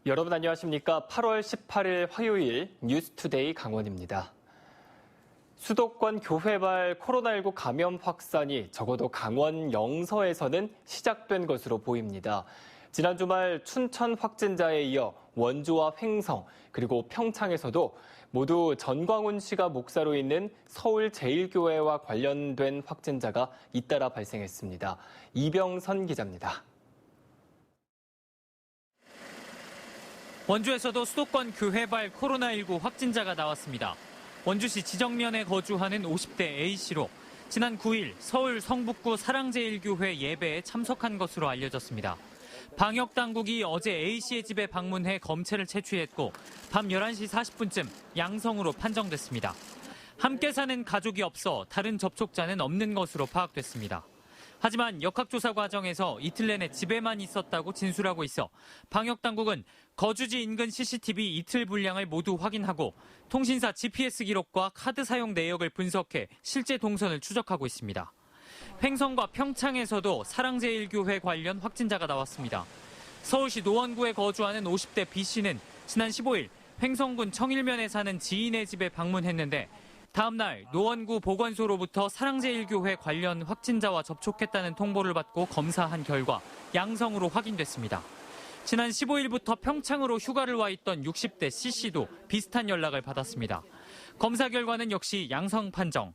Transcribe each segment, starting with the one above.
여러분 안녕하십니까? 8월 18일 화요일 뉴스투데이 강원입니다. 수도권 교회발 코로나19 감염 확산이 적어도 강원 영서에서는 시작된 것으로 보입니다. 지난 주말 춘천 확진자에 이어 원주와 횡성 그리고 평창에서도 모두 전광훈 씨가 목사로 있는 서울제일교회와 관련된 확진자가 잇따라 발생했습니다. 이병선 기자입니다. 원주에서도 수도권 교회발 코로나19 확진자가 나왔습니다. 원주시 지정면에 거주하는 50대 A씨로 지난 9일 서울 성북구 사랑제일교회 예배에 참석한 것으로 알려졌습니다. 방역당국이 어제 A씨의 집에 방문해 검체를 채취했고 밤 11시 40분쯤 양성으로 판정됐습니다. 함께 사는 가족이 없어 다른 접촉자는 없는 것으로 파악됐습니다. 하지만 역학조사 과정에서 이틀 내내 집에만 있었다고 진술하고 있어 방역당국은 거주지 인근 CCTV 이틀 분량을 모두 확인하고 통신사 GPS 기록과 카드 사용 내역을 분석해 실제 동선을 추적하고 있습니다. 횡성과 평창에서도 사랑제일교회 관련 확진자가 나왔습니다. 서울시 노원구에 거주하는 50대 B씨는 지난 15일 횡성군 청일면에 사는 지인의 집에 방문했는데 다음 날 노원구 보건소로부터 사랑제일교회 관련 확진자와 접촉했다는 통보를 받고 검사한 결과 양성으로 확인됐습니다. 지난 15일부터 평창으로 휴가를 와 있던 60대 C씨도 비슷한 연락을 받았습니다. 검사 결과는 역시 양성 판정.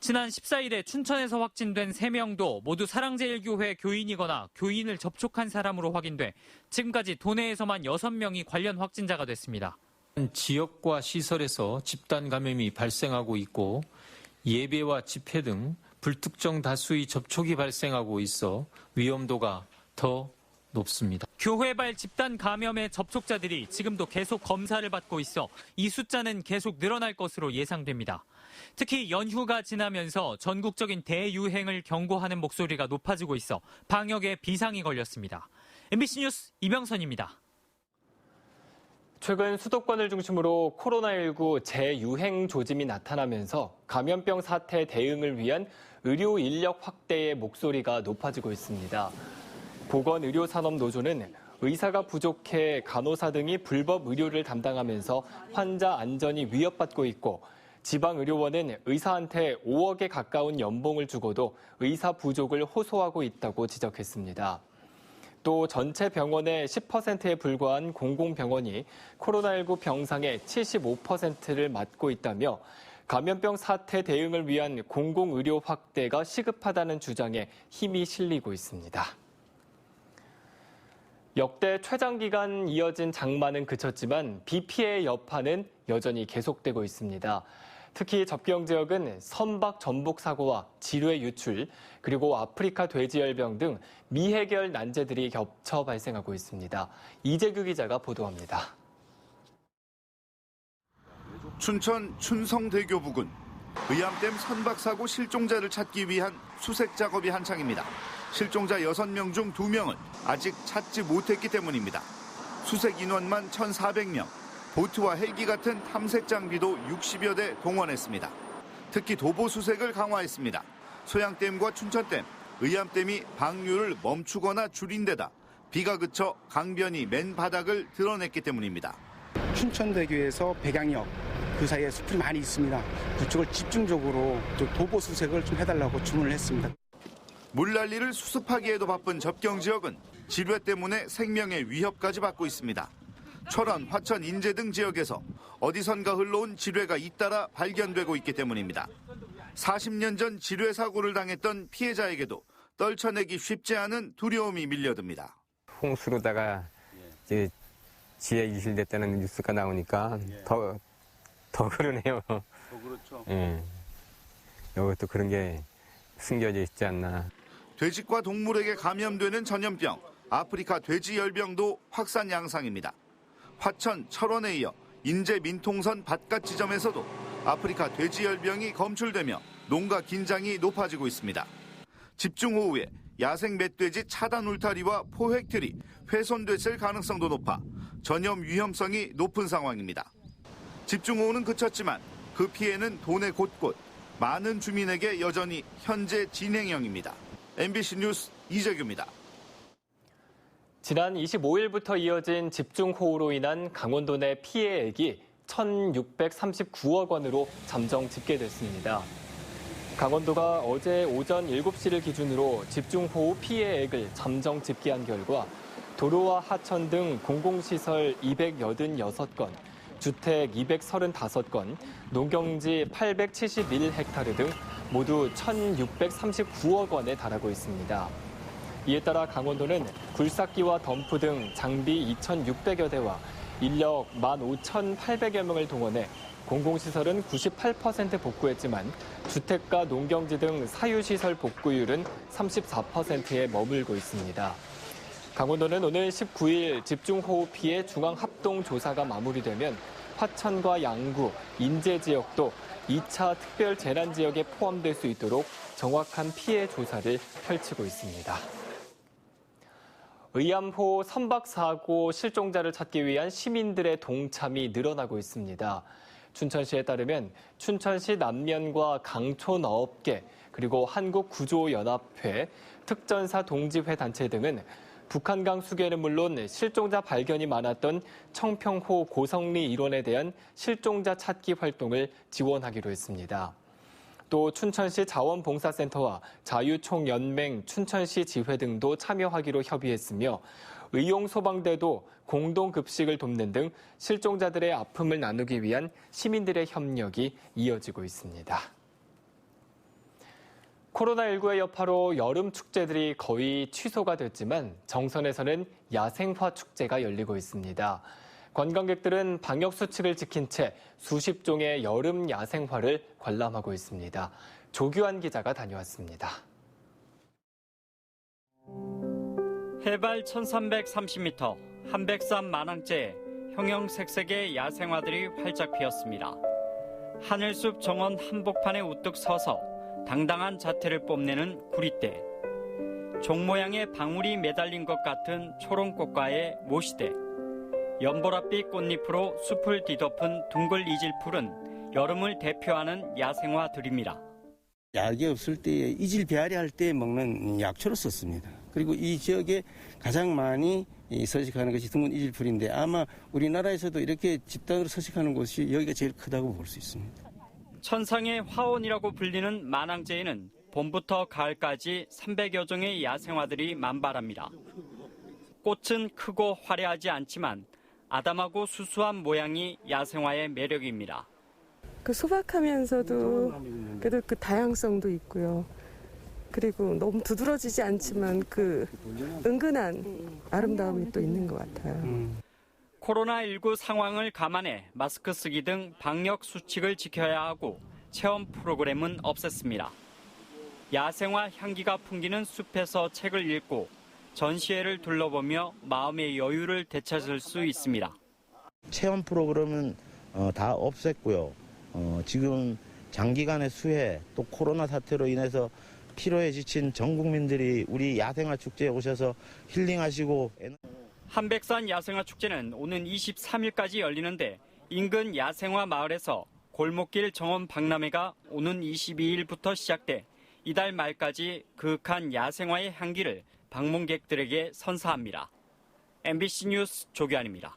지난 14일에 춘천에서 확진된 3명도 모두 사랑제일교회 교인이거나 교인을 접촉한 사람으로 확인돼 지금까지 도내에서만 6명이 관련 확진자가 됐습니다. 지역과 시설에서 집단 감염이 발생하고 있고 예배와 집회 등 불특정 다수의 접촉이 발생하고 있어 위험도가 더 높습니다. 교회발 집단 감염의 접촉자들이 지금도 계속 검사를 받고 있어 이 숫자는 계속 늘어날 것으로 예상됩니다. 특히 연휴가 지나면서 전국적인 대유행을 경고하는 목소리가 높아지고 있어 방역에 비상이 걸렸습니다. MBC 뉴스 이병선입니다. 최근 수도권을 중심으로 코로나19 재유행 조짐이 나타나면서 감염병 사태 대응을 위한 의료 인력 확대의 목소리가 높아지고 있습니다. 보건의료산업노조는 의사가 부족해 간호사 등이 불법 의료를 담당하면서 환자 안전이 위협받고 있고 지방의료원은 의사한테 5억에 가까운 연봉을 주고도 의사 부족을 호소하고 있다고 지적했습니다. 또 전체 병원의 10%에 불과한 공공병원이 코로나19 병상의 75%를 맡고 있다며 감염병 사태 대응을 위한 공공의료 확대가 시급하다는 주장에 힘이 실리고 있습니다. 역대 최장기간 이어진 장마는 그쳤지만 비 피해의 여파는 여전히 계속되고 있습니다. 특히 접경 지역은 선박 전복 사고와 지뢰 유출, 그리고 아프리카 돼지열병 등 미해결 난제들이 겹쳐 발생하고 있습니다. 이재규 기자가 보도합니다. 춘천 춘성대교 부근 의암댐 선박 사고 실종자를 찾기 위한 수색 작업이 한창입니다. 실종자 6명 중 2명은 아직 찾지 못했기 때문입니다. 수색 인원만 1,400명. 보트와 헬기 같은 탐색 장비도 60여 대 동원했습니다. 특히 도보 수색을 강화했습니다. 소양댐과 춘천댐, 의암댐이 방류를 멈추거나 줄인 데다 비가 그쳐 강변이 맨 바닥을 드러냈기 때문입니다. 춘천대교에서 백양역 그 사이에 숲이 많이 있습니다. 그쪽을 집중적으로 좀 도보 수색을 좀 해달라고 주문을 했습니다. 물난리를 수습하기에도 바쁜 접경 지역은 지뢰 때문에 생명의 위협까지 받고 있습니다. 철원, 화천, 인제 등 지역에서 어디선가 흘러온 지뢰가 잇따라 발견되고 있기 때문입니다. 40년 전 지뢰 사고를 당했던 피해자에게도 떨쳐내기 쉽지 않은 두려움이 밀려듭니다. 홍수로다가 이제 지하 유실됐다는 뉴스가 나오니까 더 그러네요. 더 그렇죠. 예. 이것도 그런 게 숨겨져 있지 않나. 돼지과 동물에게 감염되는 전염병, 아프리카 돼지열병도 확산 양상입니다. 화천, 철원에 이어 인제 민통선 밭갓 지점에서도 아프리카 돼지열병이 검출되며 농가 긴장이 높아지고 있습니다. 집중호우에 야생 멧돼지 차단 울타리와 포획틀이 훼손됐을 가능성도 높아 전염 위험성이 높은 상황입니다. 집중호우는 그쳤지만 그 피해는 도내 곳곳 많은 주민에게 여전히 현재 진행형입니다. MBC 뉴스 이재규입니다. 지난 25일부터 이어진 집중호우로 인한 강원도 내 피해액이 1,639억 원으로 잠정 집계됐습니다. 강원도가 어제 오전 7시를 기준으로 집중호우 피해액을 잠정 집계한 결과 도로와 하천 등 공공시설 286건, 주택 235건, 농경지 871헥타르 등 모두 1,639억 원에 달하고 있습니다. 이에 따라 강원도는 굴삭기와 덤프 등 장비 2,600여 대와 인력 15,800여 명을 동원해 공공시설은 98% 복구했지만 주택과 농경지 등 사유시설 복구율은 34%에 머물고 있습니다. 강원도는 오늘 19일 집중호우 피해 중앙합동조사가 마무리되면 화천과 양구, 인제 지역도 2차 특별재난지역에 포함될 수 있도록 정확한 피해 조사를 펼치고 있습니다. 의암호 선박 사고 실종자를 찾기 위한 시민들의 동참이 늘어나고 있습니다. 춘천시에 따르면 춘천시 남면과 강촌어업계 그리고 한국구조연합회, 특전사 동지회 단체 등은 북한강 수계는 물론 실종자 발견이 많았던 청평호 고성리 일원에 대한 실종자 찾기 활동을 지원하기로 했습니다. 또 춘천시 자원봉사센터와 자유총연맹 춘천시 지회 등도 참여하기로 협의했으며 의용소방대도 공동급식을 돕는 등 실종자들의 아픔을 나누기 위한 시민들의 협력이 이어지고 있습니다. 코로나19의 여파로 여름 축제들이 거의 취소가 됐지만 정선에서는 야생화 축제가 열리고 있습니다. 관광객들은 방역수칙을 지킨 채 수십 종의 여름 야생화를 관람하고 있습니다. 조규환 기자가 다녀왔습니다. 해발 1330m, 한백산 만항제에 형형색색의 야생화들이 활짝 피었습니다. 하늘숲 정원 한복판에 우뚝 서서 당당한 자태를 뽐내는 구리대, 종 모양의 방울이 매달린 것 같은 초롱꽃과의 모시대, 연보랏빛 꽃잎으로 숲을 뒤덮은 둥글 이질풀은 여름을 대표하는 야생화들입니다. 약이 없을 때에 이질 배앓이 할 때 먹는 약초로 썼습니다. 그리고 이 지역에 가장 많이 서식하는 것이 드문 이질풀인데 아마 우리나라에서도 이렇게 집단으로 서식하는 곳이 여기가 제일 크다고 볼 수 있습니다. 천상의 화원이라고 불리는 만항제에는 봄부터 가을까지 300여 종의 야생화들이 만발합니다. 꽃은 크고 화려하지 않지만 아담하고 수수한 모양이 야생화의 매력입니다. 소박하면서도 그래도 그 다양성도 있고요. 그리고 너무 두드러지지 않지만 그 은근한 아름다움이 또 있는 것 같아요. 코로나19 상황을 감안해 마스크 쓰기 등 방역 수칙을 지켜야 하고 체험 프로그램은 없앴습니다. 야생화 향기가 풍기는 숲에서 책을 읽고 전시회를 둘러보며 마음의 여유를 되찾을 수 있습니다. 체험 프로그램은 다 없앴고요. 지금 장기간의 수해 또 코로나 사태로 인해서 피로에 지친 전 국민들이 우리 야생화 축제에 오셔서 힐링하시고 한백산 야생화 축제는 오는 23일까지 열리는데 인근 야생화 마을에서 골목길 정원 박람회가 오는 22일부터 시작돼 이달 말까지 그윽한 야생화의 향기를 방문객들에게 선사합니다. MBC 뉴스 조규환입니다.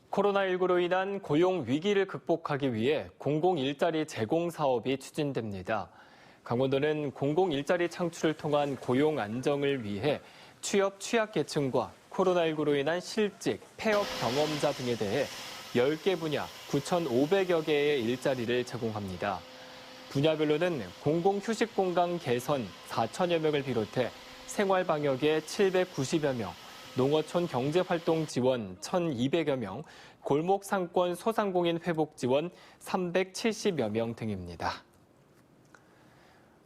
코로나19로 인한 고용 위기를 극복하기 위해 공공일자리 제공 사업이 추진됩니다. 강원도는 공공일자리 창출을 통한 고용 안정을 위해 취업 취약계층과 코로나19로 인한 실직, 폐업 경험자 등에 대해 10개 분야 9,500여 개의 일자리를 제공합니다. 분야별로는 공공휴식공간 개선 4천여 명을 비롯해 생활방역에 790여 명, 농어촌 경제활동 지원 1,200여 명, 골목상권 소상공인 회복 지원 370여 명 등입니다.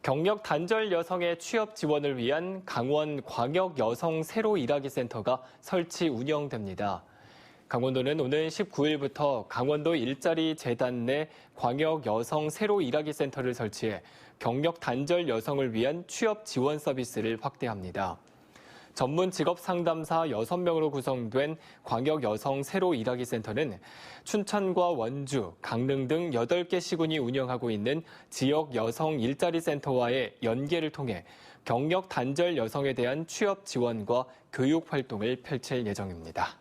경력 단절 여성의 취업 지원을 위한 강원 광역 여성 새로 일하기 센터가 설치 운영됩니다. 강원도는 오늘 19일부터 강원도 일자리 재단 내 광역 여성 새로 일하기 센터를 설치해 경력 단절 여성을 위한 취업 지원 서비스를 확대합니다. 전문 직업 상담사 6명으로 구성된 광역 여성 새로 일하기 센터는 춘천과 원주, 강릉 등 8개 시군이 운영하고 있는 지역 여성 일자리 센터와의 연계를 통해 경력 단절 여성에 대한 취업 지원과 교육 활동을 펼칠 예정입니다.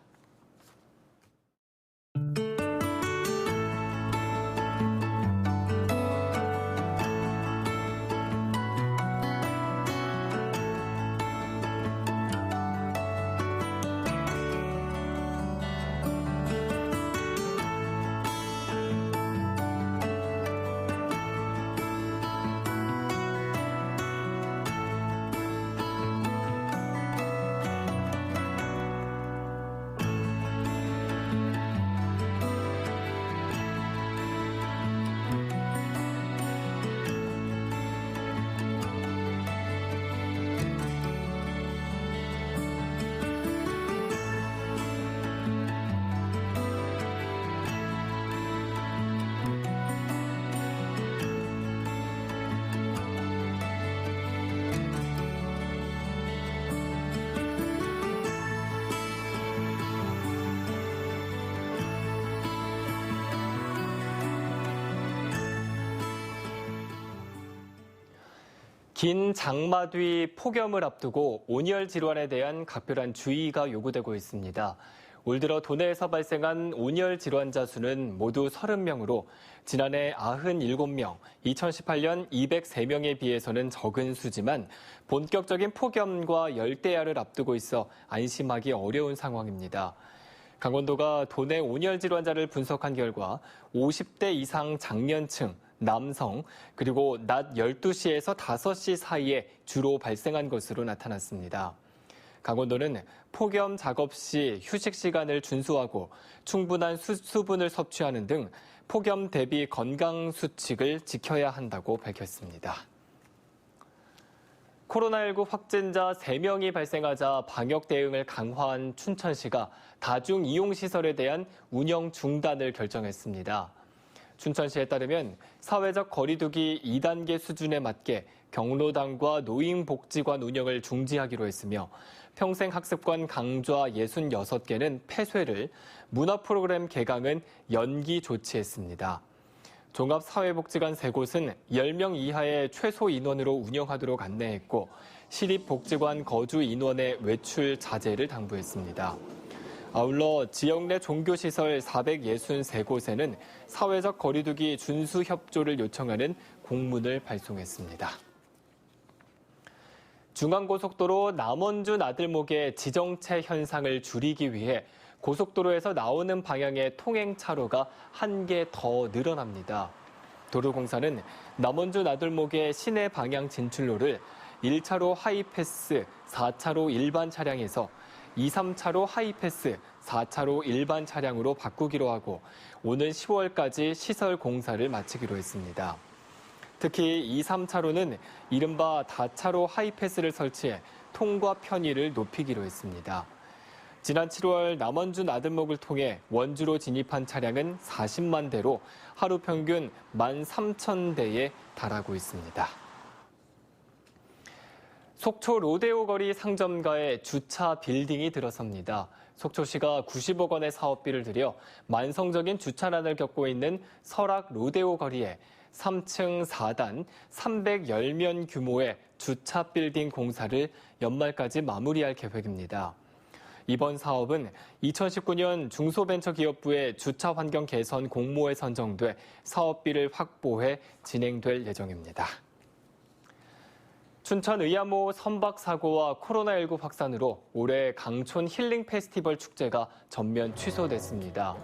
긴 장마 뒤 폭염을 앞두고 온열 질환에 대한 각별한 주의가 요구되고 있습니다. 올 들어 도내에서 발생한 온열 질환자 수는 모두 30명으로 지난해 97명, 2018년 203명에 비해서는 적은 수지만 본격적인 폭염과 열대야를 앞두고 있어 안심하기 어려운 상황입니다. 강원도가 도내 온열 질환자를 분석한 결과 50대 이상 장년층, 남성, 그리고 낮 12시에서 5시 사이에 주로 발생한 것으로 나타났습니다. 강원도는 폭염 작업 시 휴식 시간을 준수하고 충분한 수분을 섭취하는 등 폭염 대비 건강 수칙을 지켜야 한다고 밝혔습니다. 코로나19 확진자 3명이 발생하자 방역 대응을 강화한 춘천시가 다중이용시설에 대한 운영 중단을 결정했습니다. 춘천시에 따르면 사회적 거리두기 2단계 수준에 맞게 경로당과 노인복지관 운영을 중지하기로 했으며 평생학습관 강좌 66개는 폐쇄를, 문화 프로그램 개강은 연기 조치했습니다. 종합사회복지관 3곳은 10명 이하의 최소 인원으로 운영하도록 안내했고 시립복지관 거주 인원의 외출 자제를 당부했습니다. 아울러 지역 내 종교시설 463곳에는 사회적 거리두기 준수 협조를 요청하는 공문을 발송했습니다. 중앙고속도로 남원주 나들목의 지정체 현상을 줄이기 위해 고속도로에서 나오는 방향의 통행차로가 1개 더 늘어납니다. 도로공사는 남원주 나들목의 시내 방향 진출로를 1차로 하이패스 4차로 일반 차량에서 2, 3차로 하이패스 4차로 일반 차량으로 바꾸기로 하고 오는 10월까지 시설 공사를 마치기로 했습니다. 특히 2, 3차로는 이른바 다차로 하이패스를 설치해 통과 편의를 높이기로 했습니다. 지난 7월 남원주 나들목을 통해 원주로 진입한 차량은 40만 대로 하루 평균 13,000대에 달하고 있습니다. 속초 로데오 거리 상점가에 주차 빌딩이 들어섭니다. 속초시가 90억 원의 사업비를 들여 만성적인 주차난을 겪고 있는 설악 로데오 거리에 3층 4단 310면 규모의 주차 빌딩 공사를 연말까지 마무리할 계획입니다. 이번 사업은 2019년 중소벤처기업부의 주차 환경 개선 공모에 선정돼 사업비를 확보해 진행될 예정입니다. 춘천 의암호 선박 사고와 코로나19 확산으로 올해 강촌 힐링 페스티벌 축제가 전면 취소됐습니다.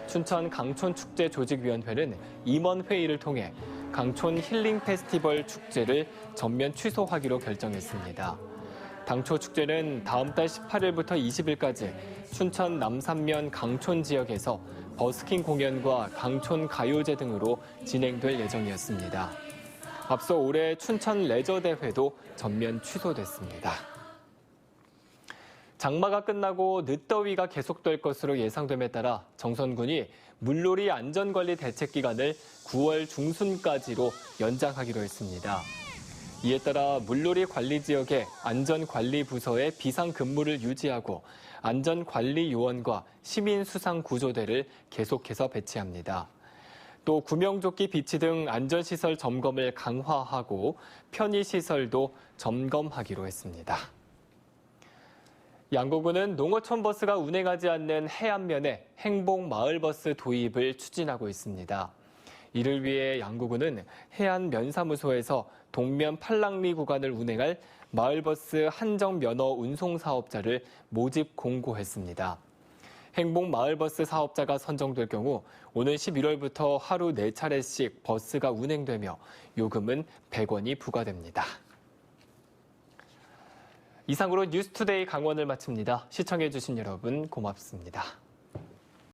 춘천 강촌축제조직위원회는 임원 회의를 통해 강촌 힐링 페스티벌 축제를 전면 취소하기로 결정했습니다. 당초 축제는 다음 달 18일부터 20일까지 춘천 남산면 강촌 지역에서 버스킹 공연과 강촌 가요제 등으로 진행될 예정이었습니다. 앞서 올해 춘천 레저대회도 전면 취소됐습니다. 장마가 끝나고 늦더위가 계속될 것으로 예상됨에 따라 정선군이 물놀이 안전관리 대책기간을 9월 중순까지로 연장하기로 했습니다. 이에 따라 물놀이 관리 지역의 안전관리부서의 비상근무를 유지하고 안전관리 요원과 시민수상구조대를 계속해서 배치합니다. 또 또 구명조끼 비치 등 안전시설 점검을 강화하고 편의시설도 점검하기로 했습니다. 양구군은 농어촌 버스가 운행하지 않는 해안면에 행복마을버스 도입을 추진하고 있습니다. 이를 위해 양구군은 해안면사무소에서 동면 팔랑리 구간을 운행할 마을버스 한정면허 운송 사업자를 모집 공고했습니다. 행복마을버스 사업자가 선정될 경우 오는 11월부터 하루 4차례씩 버스가 운행되며 요금은 100원이 부과됩니다. 이상으로 뉴스투데이 강원을 마칩니다. 시청해주신 여러분 고맙습니다.